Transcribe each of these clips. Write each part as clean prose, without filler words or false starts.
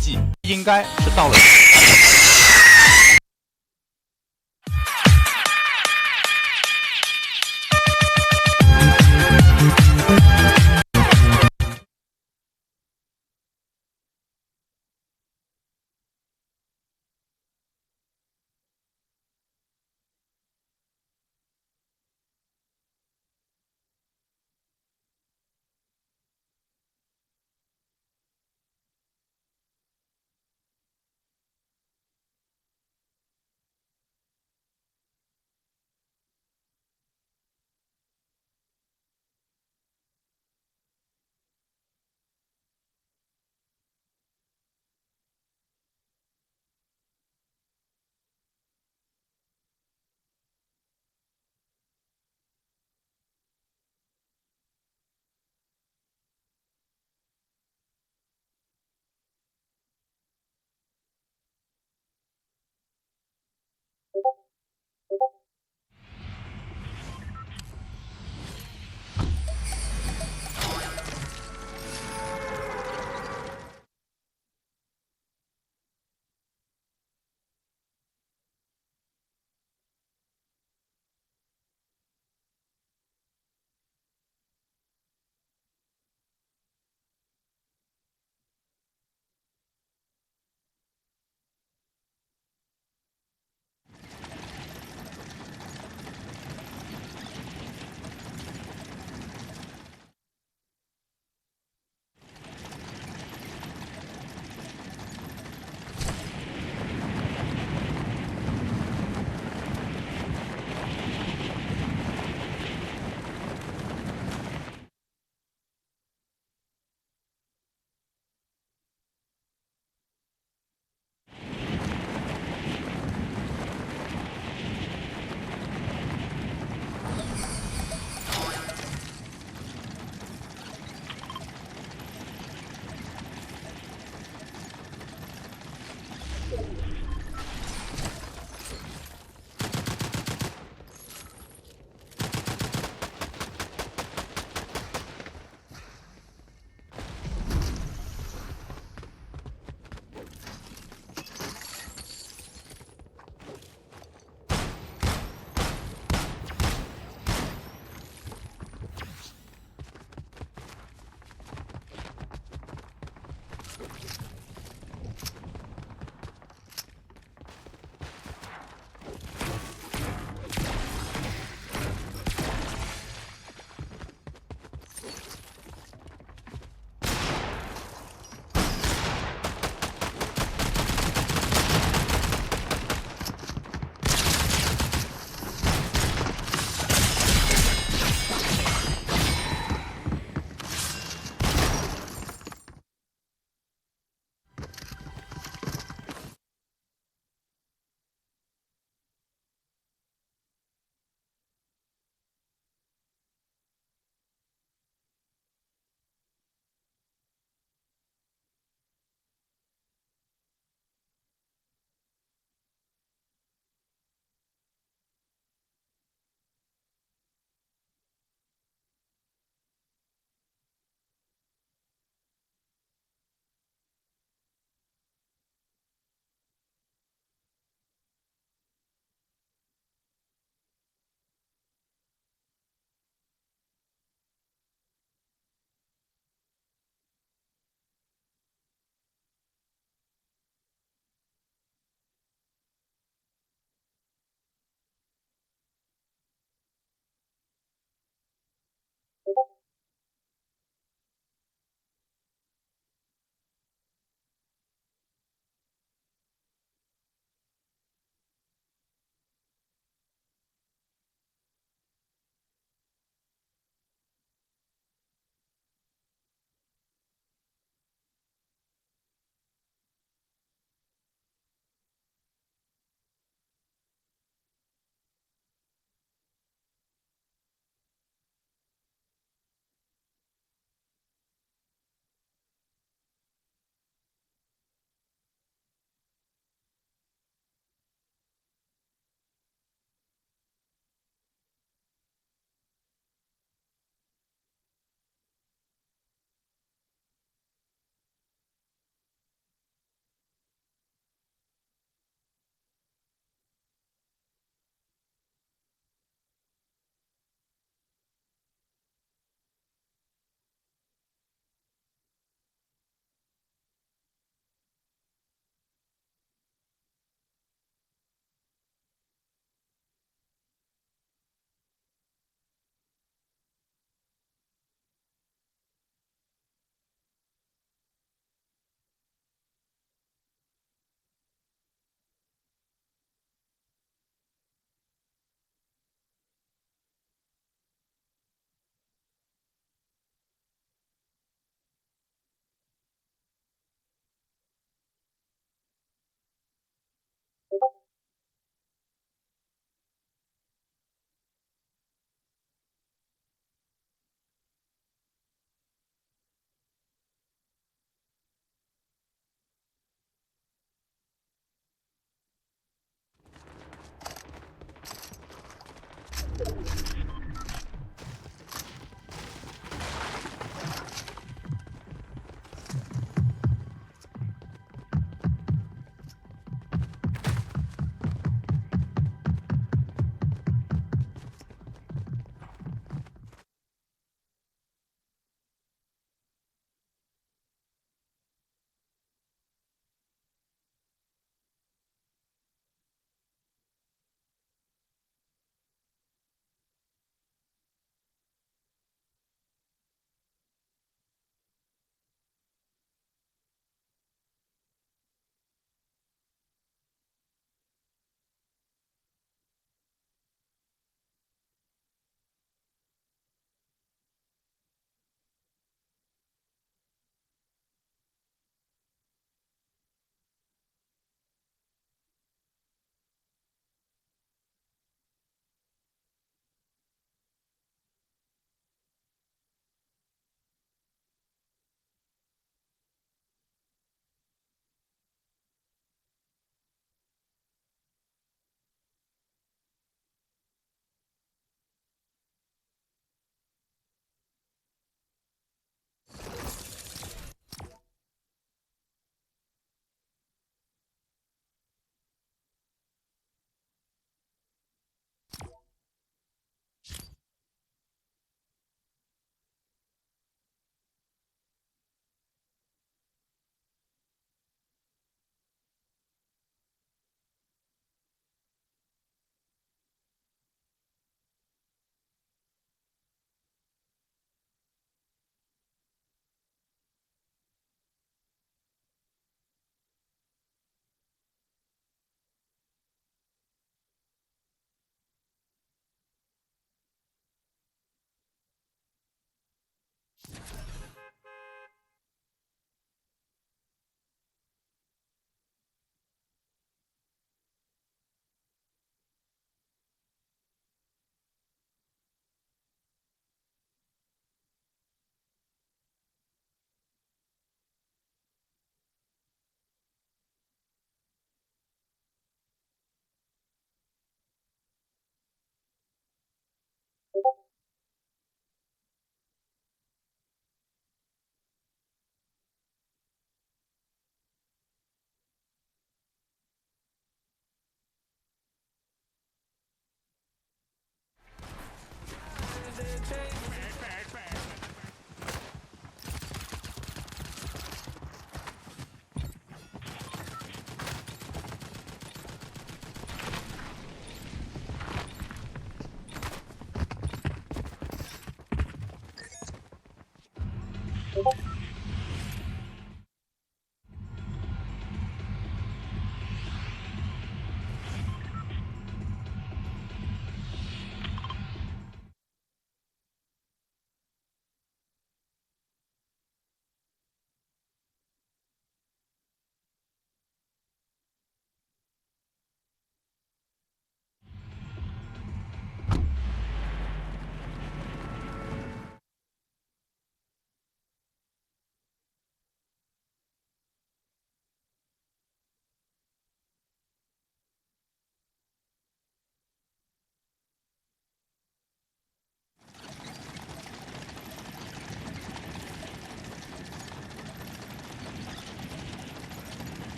季应该是到了。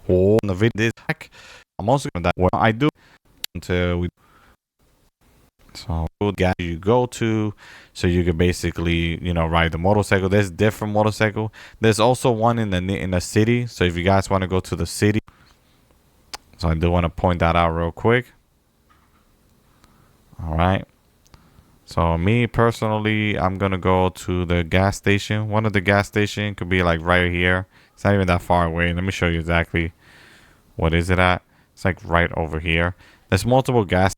or in the video this back. I'm also gonna that what I do until we so gas you go to, so you can basically ride the motorcycle. There's different motorcycle. There's also one in the city. So if you guys want to go to the city, so I do want to point that out real quick. All right. So me personally, I'm gonna go to the gas station. One of the gas station could be like right here. It's not even that far away. Let me show you exactly what is it at. It's like right over here. There's multiple gas.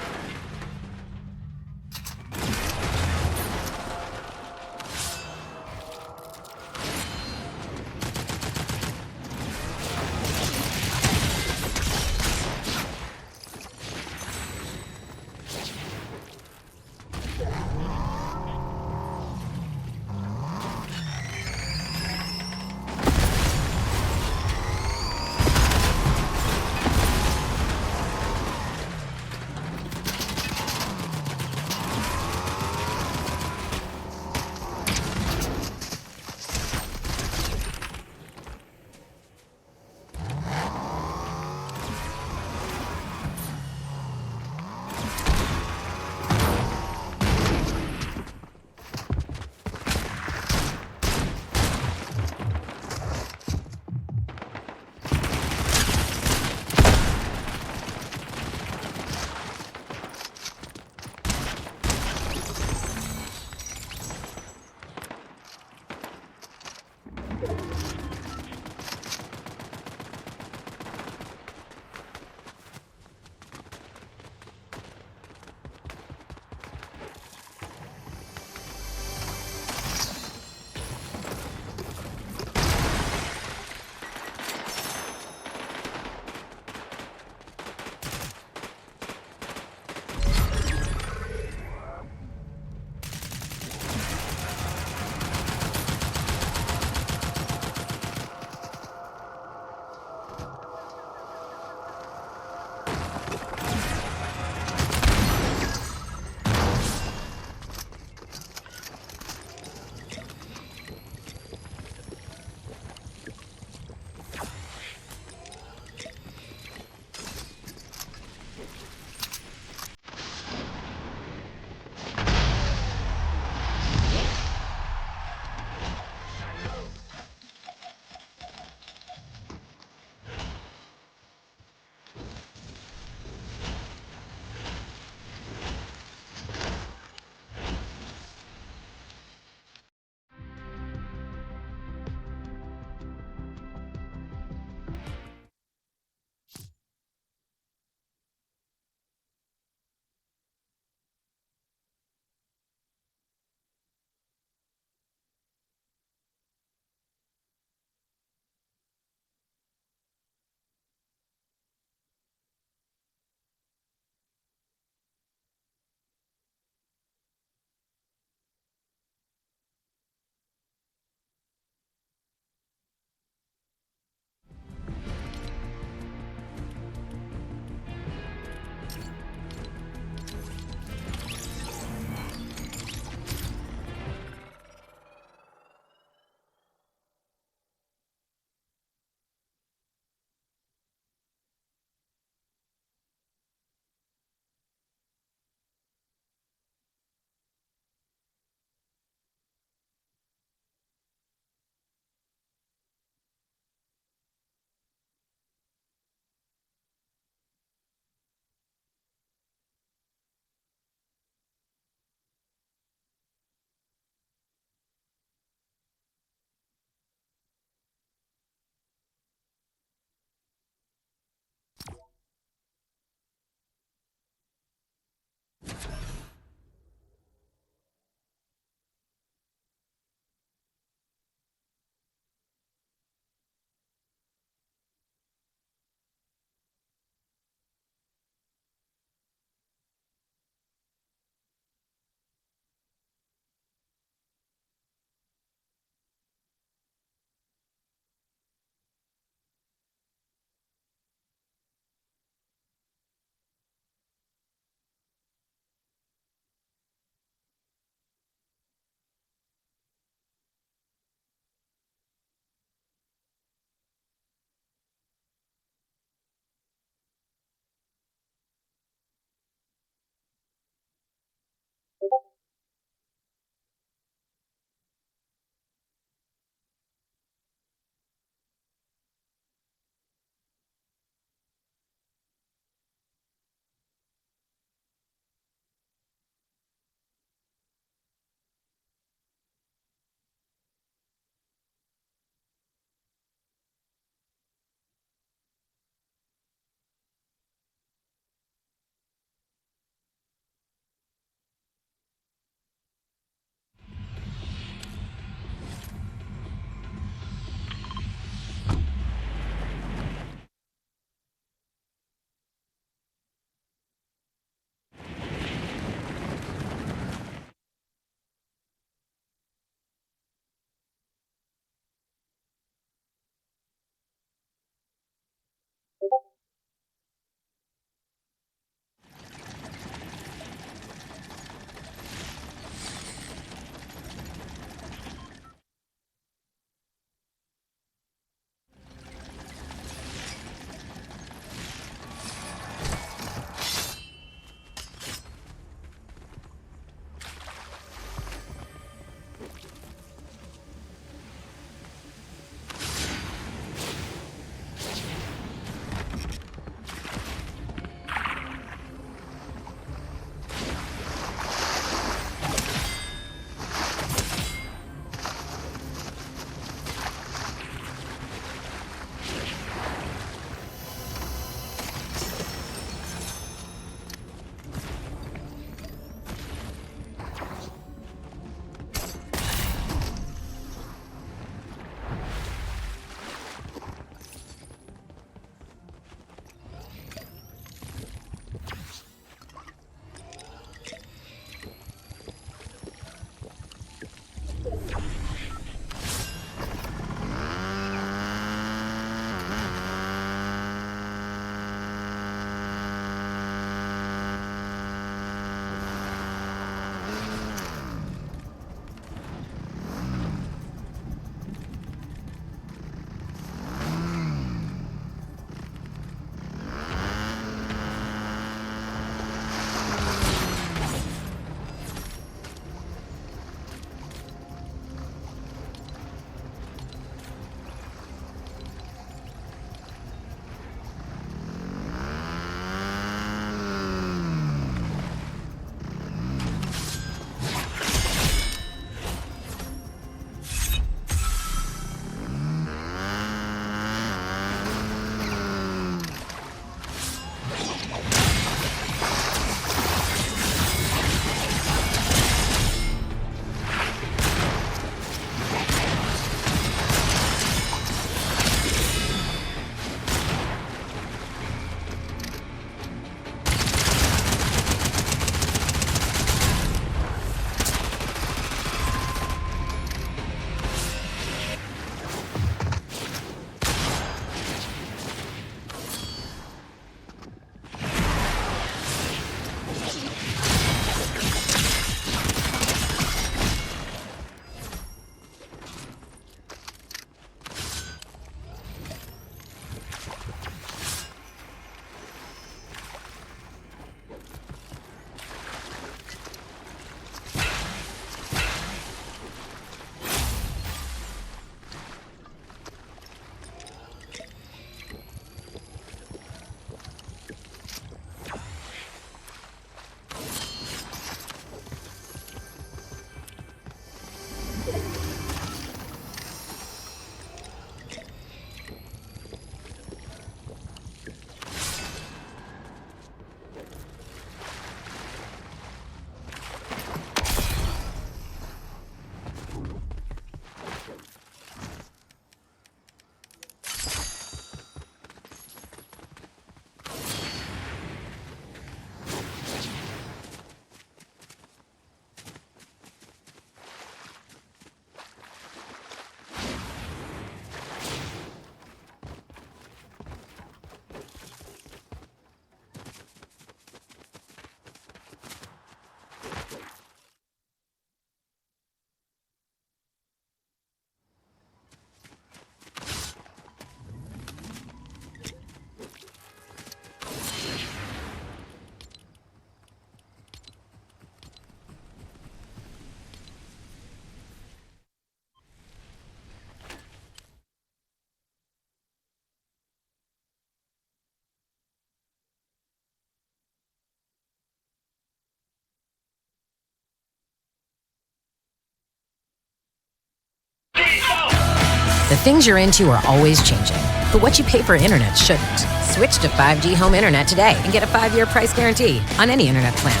The things you're into are always changing, but what you pay for internet shouldn't. Switch to 5G home internet today and get a 5-year price guarantee on any internet plan.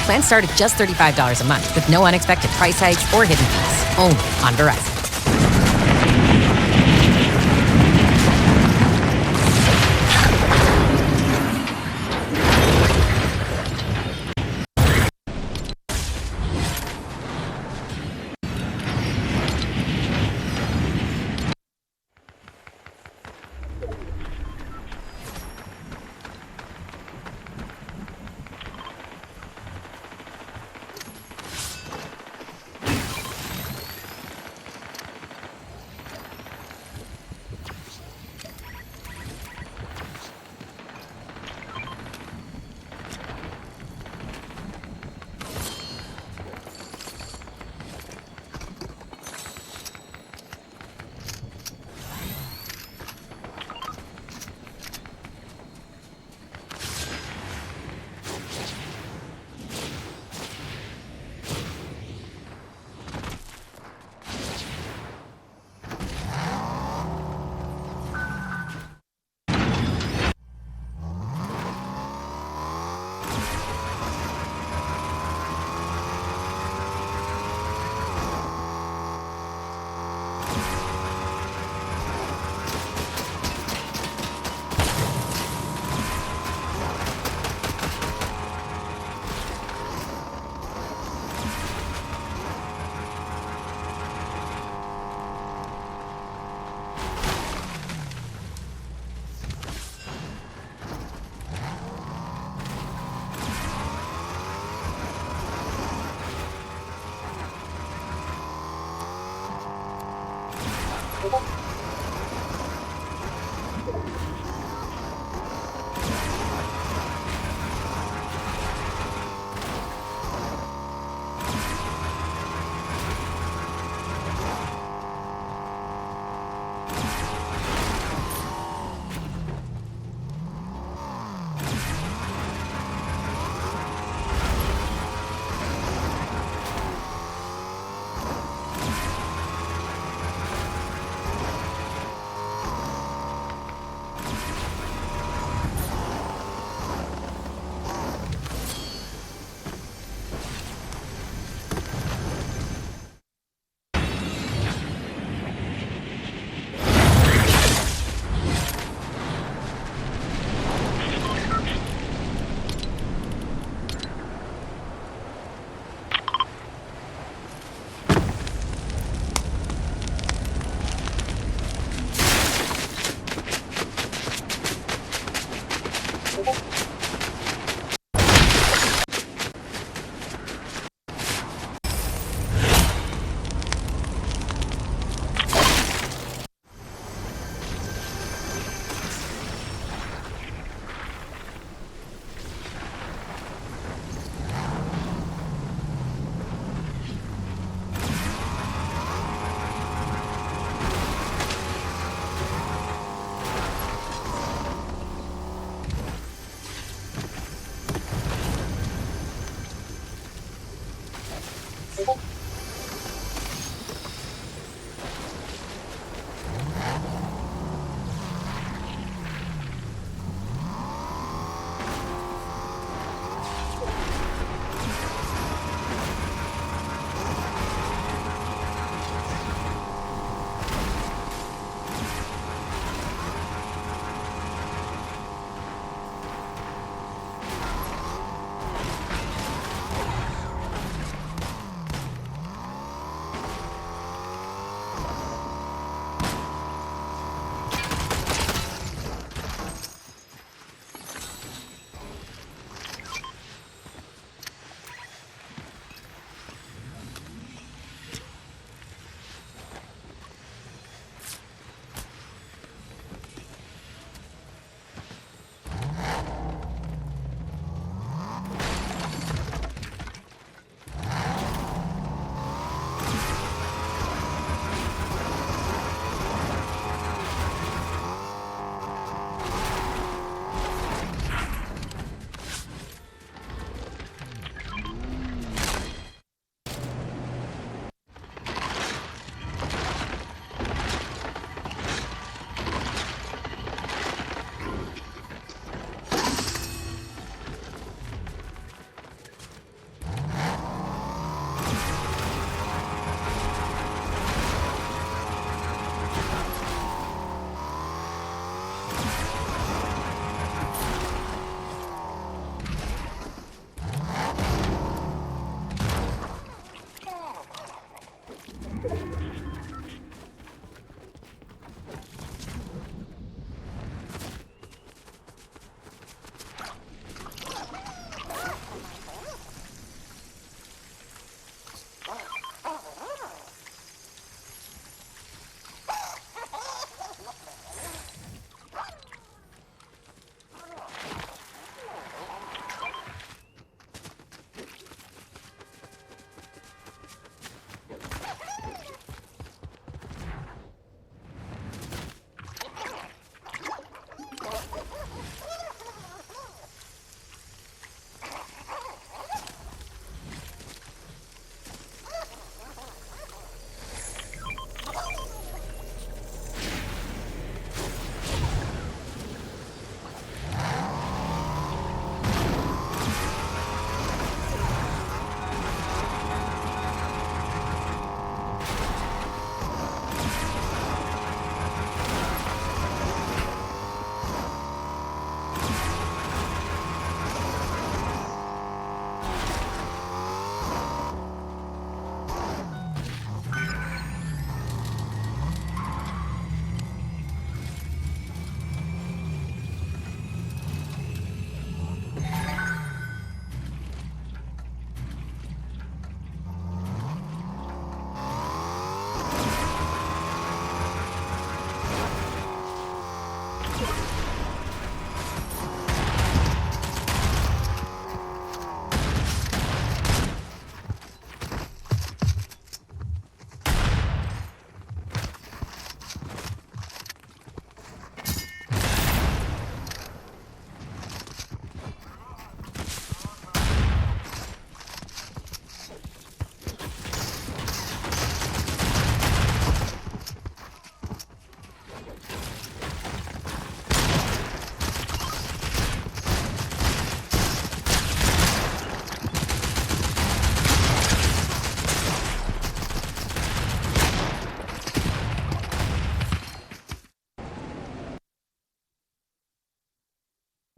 Plans start at just $35 a month with no unexpected price hikes or hidden fees. Only on Verizon.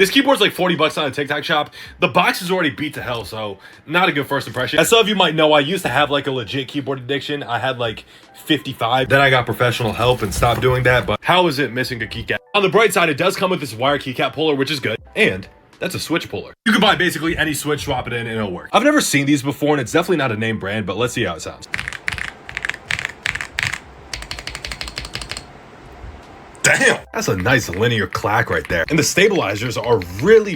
This keyboard's like 40 bucks on a TikTok shop. The box is already beat to hell, so not a good first impression. As some of you might know, I used to have like a legit keyboard addiction. I had like 55. Then I got professional help and stopped doing that, but how is it missing a keycap? On the bright side, it does come with this wire keycap puller, which is good. And that's a switch puller. You can buy basically any switch, swap it in, and it'll work. I've never seen these before, and it's definitely not a name brand, but let's see how it sounds. Damn, that's a nice linear clack right there. And the stabilizers are really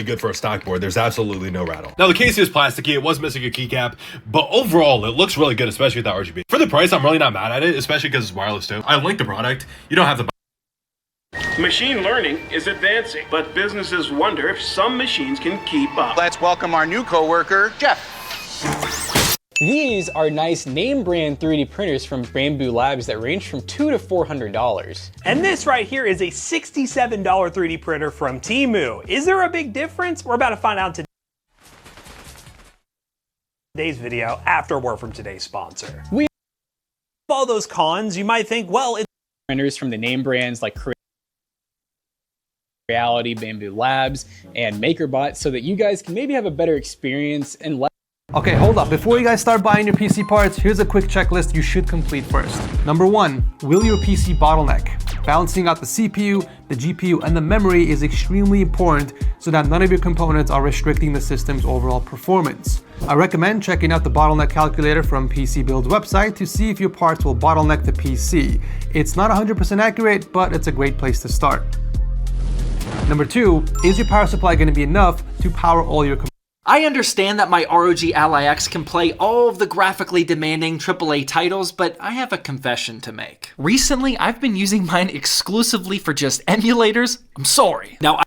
good for a stock board. There's absolutely no rattle. Now the case is plasticky, it was missing a keycap, but overall it looks really good, especially with that RGB. For the price, I'm really not mad at it, especially because it's wireless too. I like the product. You don't have to buy. Machine learning is advancing, but businesses wonder if some machines can keep up. Let's welcome our new coworker, Jeff. These are nice name brand 3D printers from Bambu Labs that range from $200 to $400. And this right here is a $67 3D printer from Temu. Is there a big difference? We're about to find out today's video after a word from today's sponsor. We all those cons, you might think, well, it's Printers from the name brands like Reality, Bambu Labs, and MakerBot so that you guys can maybe have a better experience and less. Okay, hold up. Before you guys start buying your PC parts, here's a quick checklist you should complete first. Number 1, will your PC bottleneck? Balancing out the CPU, the GPU, and the memory is extremely important so that none of your components are restricting the system's overall performance. I recommend checking out the bottleneck calculator from PC Build's website to see if your parts will bottleneck the PC. It's not 100% accurate, but it's a great place to start. Number 2, is your power supply going to be enough to power all your components? I understand that my ROG Ally X can play all of the graphically demanding AAA titles, but I have a confession to make. Recently, I've been using mine exclusively for just emulators. I'm sorry. Now,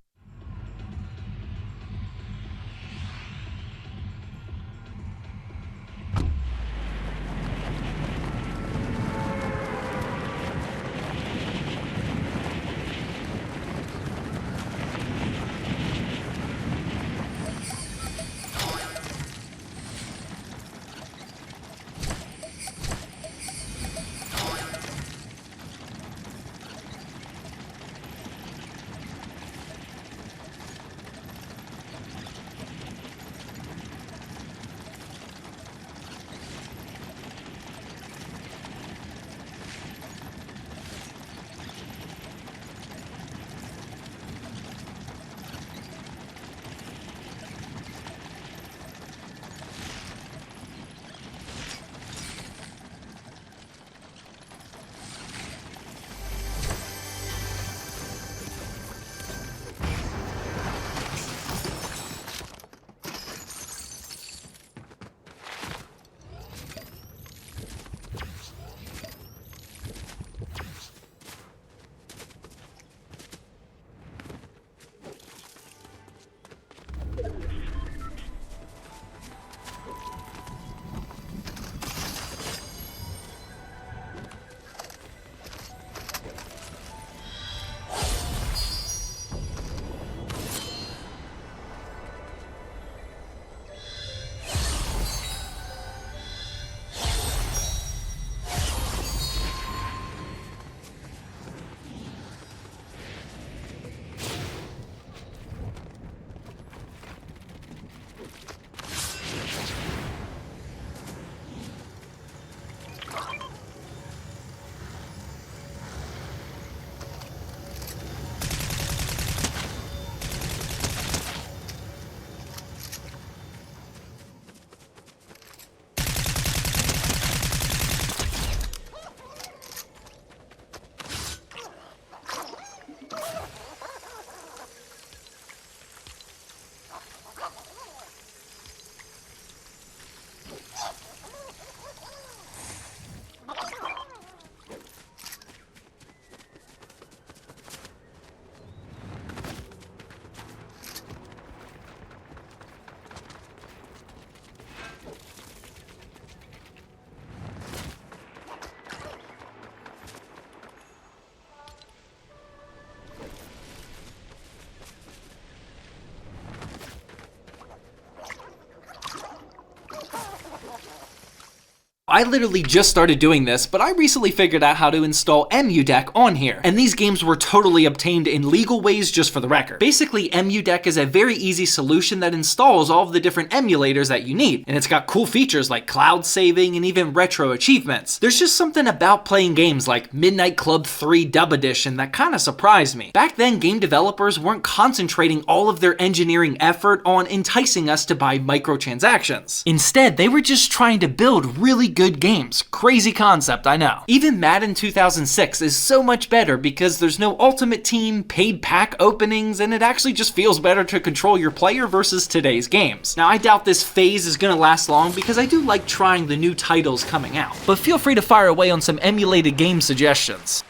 I literally just started doing this, but I recently figured out how to install EmuDeck on here, and these games were totally obtained in legal ways, just for the record. Basically, EmuDeck is a very easy solution that installs all of the different emulators that you need, and it's got cool features like cloud saving and even retro achievements. There's just something about playing games like Midnight Club 3 Dub Edition that kinda surprised me. Back then, game developers weren't concentrating all of their engineering effort on enticing us to buy microtransactions. Instead, they were just trying to build really good games. Crazy concept, I know. Even Madden 2006 is so much better because there's no Ultimate Team, paid pack openings, and it actually just feels better to control your player versus today's games. Now, I doubt this phase is gonna last long because I do like trying the new titles coming out, but feel free to fire away on some emulated game suggestions.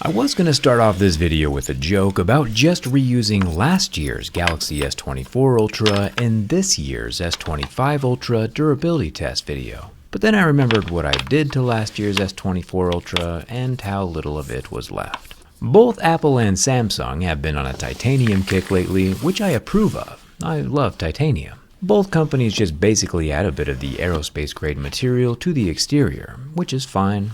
I was going to start off this video with a joke about just reusing last year's Galaxy S24 Ultra in this year's S25 Ultra durability test video. But then I remembered what I did to last year's S24 Ultra and how little of it was left. Both Apple and Samsung have been on a titanium kick lately, which I approve of. I love titanium. Both companies just basically add a bit of the aerospace grade material to the exterior, which is fine.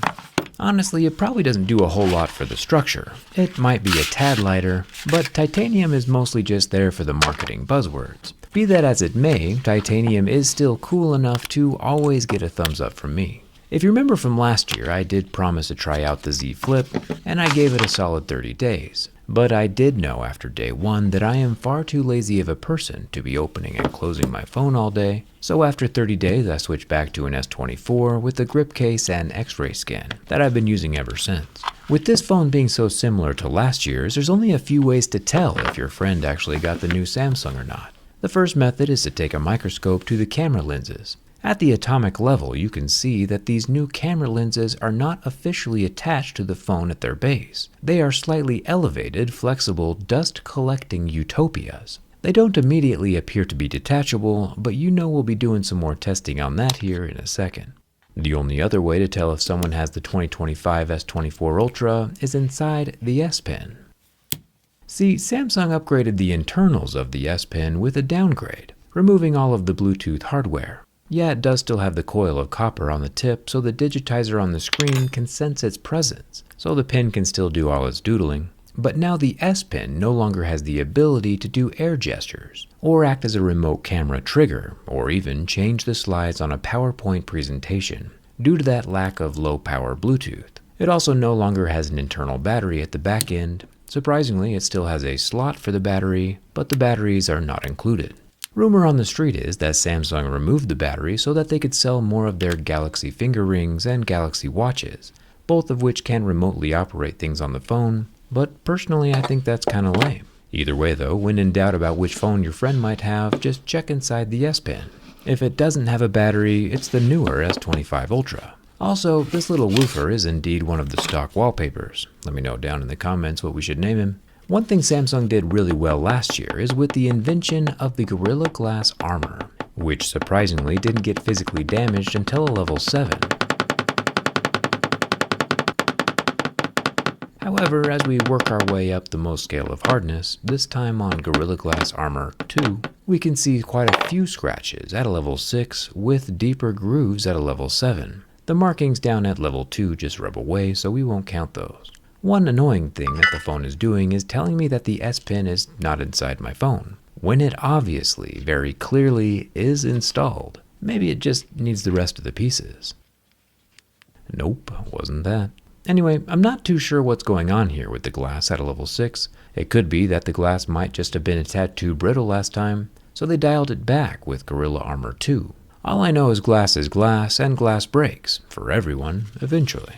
Honestly, it probably doesn't do a whole lot for the structure. It might be a tad lighter, but titanium is mostly just there for the marketing buzzwords. Be that as it may, titanium is still cool enough to always get a thumbs up from me. If you remember from last year, I did promise to try out the Z Flip, and I gave it a solid 30 days. But I did know after day 1 that I am far too lazy of a person to be opening and closing my phone all day, so after 30 days I switched back to an S24 with the grip case and X-ray scan that I've been using ever since. With this phone being so similar to last year's, there's only a few ways to tell if your friend actually got the new Samsung or not. The first method is to take a microscope to the camera lenses. At the atomic level, you can see that these new camera lenses are not officially attached to the phone at their base. They are slightly elevated, flexible, dust-collecting utopias. They don't immediately appear to be detachable, but you know we'll be doing some more testing on that here in a second. The only other way to tell if someone has the 2025 S24 Ultra is inside the S Pen. See, Samsung upgraded the internals of the S Pen with a downgrade, removing all of the Bluetooth hardware. Yeah, it does still have the coil of copper on the tip, so the digitizer on the screen can sense its presence, so the pen can still do all its doodling. But now the S Pen no longer has the ability to do air gestures, or act as a remote camera trigger, or even change the slides on a PowerPoint presentation, due to that lack of low-power Bluetooth. It also no longer has an internal battery at the back end. Surprisingly, it still has a slot for the battery, but the batteries are not included. Rumor on the street is that Samsung removed the battery so that they could sell more of their Galaxy finger rings and Galaxy watches, both of which can remotely operate things on the phone, but personally I think that's kinda lame. Either way though, when in doubt about which phone your friend might have, just check inside the S Pen. If it doesn't have a battery, it's the newer S25 Ultra. Also, this little woofer is indeed one of the stock wallpapers. Let me know down in the comments what we should name him. One thing Samsung did really well last year is with the invention of the Gorilla Glass armor, which surprisingly didn't get physically damaged until a level 7. However, as we work our way up the most scale of hardness, this time on Gorilla Glass Armor 2, we can see quite a few scratches at a level 6 with deeper grooves at a level 7. The markings down at level 2 just rub away, so we won't count those. One annoying thing that the phone is doing is telling me that the S Pen is not inside my phone, when it obviously, very clearly, is installed. Maybe it just needs the rest of the pieces. Nope, wasn't that. Anyway, I'm not too sure what's going on here with the glass at a level 6. It could be that the glass might just have been a tad too brittle last time, so they dialed it back with Gorilla Armor 2. All I know is glass, and glass breaks, for everyone, eventually.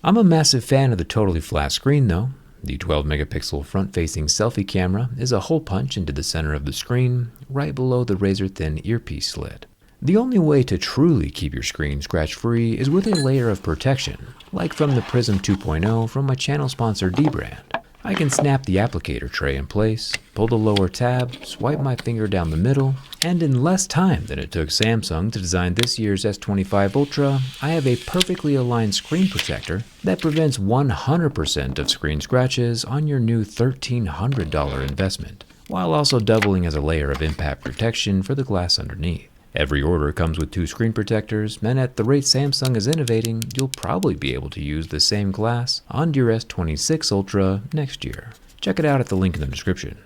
I'm a massive fan of the totally flat screen though. The 12 megapixel front-facing selfie camera is a hole punch into the center of the screen, right below the razor-thin earpiece slit. The only way to truly keep your screen scratch-free is with a layer of protection, like from the Prism 2.0 from my channel sponsor Dbrand. I can snap the applicator tray in place, pull the lower tab, swipe my finger down the middle, and in less time than it took Samsung to design this year's S25 Ultra, I have a perfectly aligned screen protector that prevents 100% of screen scratches on your new $1,300 investment, while also doubling as a layer of impact protection for the glass underneath. Every order comes with 2 screen protectors, and at the rate Samsung is innovating, you'll probably be able to use the same glass on your S26 Ultra next year. Check it out at the link in the description.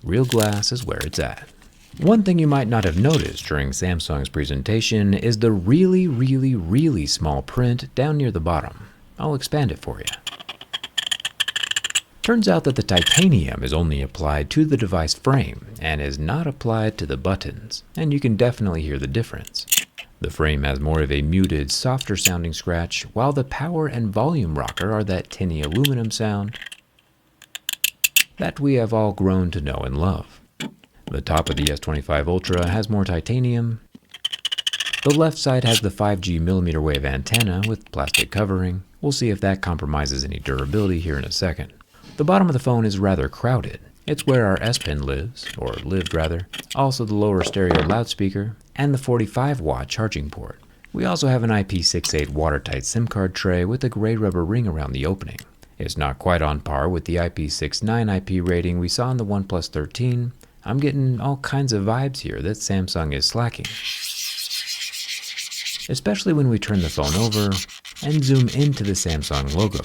Real glass is where it's at. One thing you might not have noticed during Samsung's presentation is the really small print down near the bottom. I'll expand it for you. Turns out that the titanium is only applied to the device frame and is not applied to the buttons, and you can definitely hear the difference. The frame has more of a muted, softer sounding scratch, while the power and volume rocker are that tinny aluminum sound that we have all grown to know and love. The top of the S25 Ultra has more titanium. The left side has the 5G millimeter wave antenna with plastic covering. We'll see if that compromises any durability here in a second. The bottom of the phone is rather crowded. It's where our S Pen lives, or lived rather, also the lower stereo loudspeaker, and the 45-watt charging port. We also have an IP68 watertight SIM card tray with a gray rubber ring around the opening. It's not quite on par with the IP69 IP rating we saw in the OnePlus 13. I'm getting all kinds of vibes here that Samsung is slacking. Especially when we turn the phone over and zoom into the Samsung logo.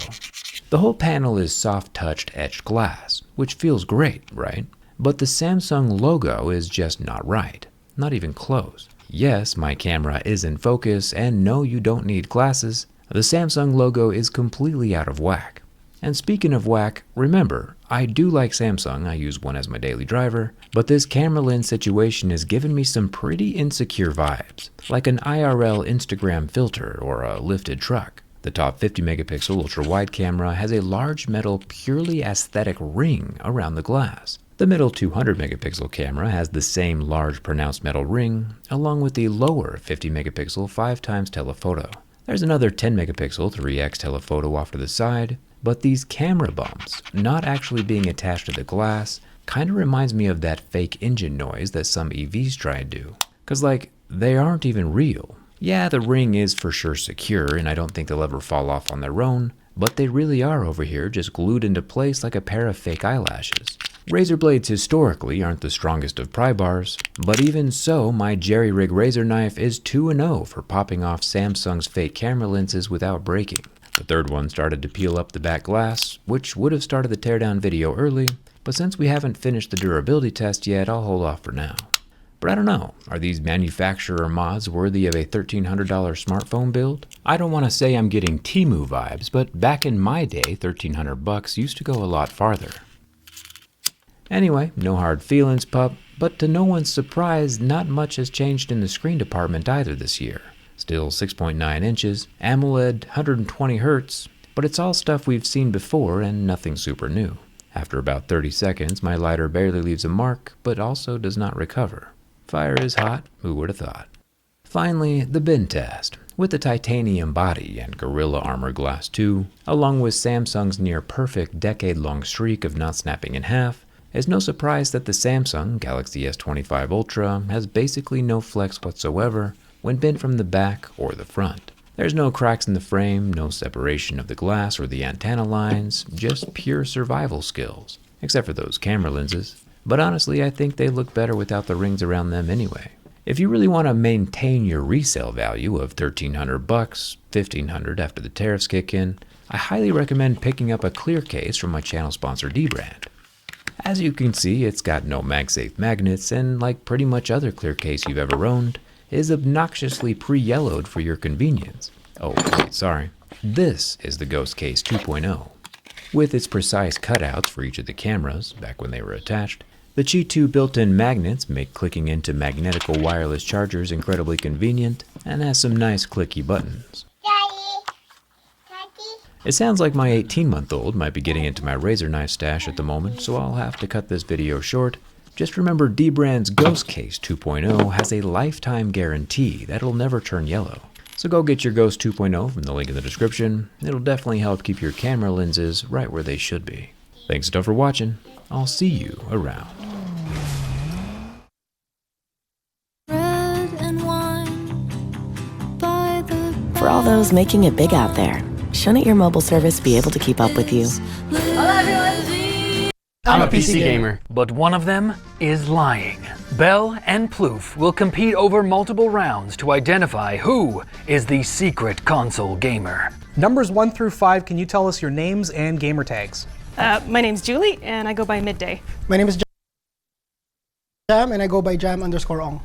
The whole panel is soft-touched etched glass, which feels great, right? But the Samsung logo is just not right. Not even close. Yes, my camera is in focus, and no, you don't need glasses. The Samsung logo is completely out of whack. And speaking of whack, remember, I do like Samsung, I use one as my daily driver, but this camera lens situation is giving me some pretty insecure vibes, like an IRL Instagram filter or a lifted truck. The top 50 megapixel ultra-wide camera has a large metal purely aesthetic ring around the glass. The middle 200 megapixel camera has the same large pronounced metal ring, along with the lower 50 megapixel 5x telephoto. There's another 10 megapixel 3x telephoto off to the side, but these camera bumps, not actually being attached to the glass, kinda reminds me of that fake engine noise that some EVs try to do. Cause like, they aren't even real. Yeah, the ring is for sure secure, and I don't think they'll ever fall off on their own, but they really are over here just glued into place like a pair of fake eyelashes. Razor blades historically aren't the strongest of pry bars, but even so, my jerry-rig razor knife is 2-0 for popping off Samsung's fake camera lenses without breaking. The third one started to peel up the back glass, which would have started the teardown video early, but since we haven't finished the durability test yet, I'll hold off for now. But I don't know, are these manufacturer mods worthy of a $1,300 smartphone build? I don't want to say I'm getting Temu vibes, but back in my day, $1,300 used to go a lot farther. Anyway, no hard feelings, pup, but to no one's surprise, not much has changed in the screen department either this year. Still 6.9 inches, AMOLED, 120 Hz, but it's all stuff we've seen before and nothing super new. After about 30 seconds, my lighter barely leaves a mark, but also does not recover. Fire is hot, who would have thought? Finally, the bin test. With the titanium body and Gorilla Armor Glass 2, along with Samsung's near-perfect decade-long streak of not snapping in half, It's no surprise that the Samsung Galaxy S25 Ultra has basically no flex whatsoever when bent from the back or the front. There's no cracks in the frame, no separation of the glass or the antenna lines, just pure survival skills, except for those camera lenses. But honestly, I think they look better without the rings around them anyway. If you really want to maintain your resale value of $1,300, $1,500 after the tariffs kick in, I highly recommend picking up a clear case from my channel sponsor Dbrand. As you can see, it's got no MagSafe magnets, and like pretty much other clear case you've ever owned, is obnoxiously pre-yellowed for your convenience. Oh, wait, sorry. This is the Ghost Case 2.0. With its precise cutouts for each of the cameras, back when they were attached, the Qi 2 built-in magnets make clicking into magnetical wireless chargers incredibly convenient, and has some nice clicky buttons. It sounds like my 18-month-old might be getting into my razor knife stash at the moment, so I'll have to cut this video short. Just remember Dbrand's Ghost Case 2.0 has a lifetime guarantee that it'll never turn yellow. So go get your Ghost 2.0 from the link in the description. It'll definitely help keep your camera lenses right where they should be. Thanks a ton for watching. I'll see you around. For all those making it big out there, shouldn't your mobile service be able to keep up with you? I'm a PC gamer. But one of them is lying. Bell and Plouffe will compete over multiple rounds to identify who is the secret console gamer. Numbers 1 through 5, can you tell us your names and gamer tags? My name's Julie, and I go by Midday. My name is Jam, and I go by Jam_Ong.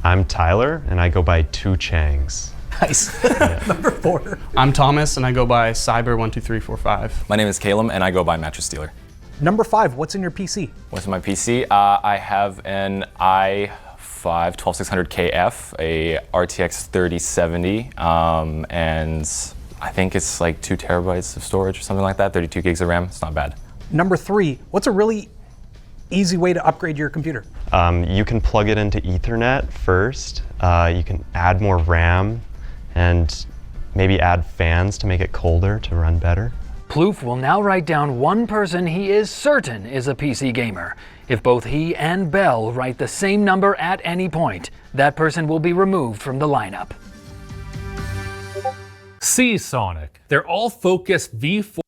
I'm Tyler, and I go by Two Changs. Nice. Yeah. Number 4. I'm Thomas, and I go by Cyber12345. My name is Caleb, and I go by Mattress Dealer. Number 5, what's in your PC? What's in my PC? I have an i5-12600KF, a RTX 3070, and I think it's like 2 terabytes of storage or something like that, 32 gigs of RAM. It's not bad. Number 3, what's a really easy way to upgrade your computer? You can plug it into Ethernet first. You can add more RAM and maybe add fans to make it colder to run better. Plouffe will now write down one person he is certain is a PC gamer. If both he and Bell write the same number at any point, that person will be removed from the lineup. Seasonic. They're all focused V4.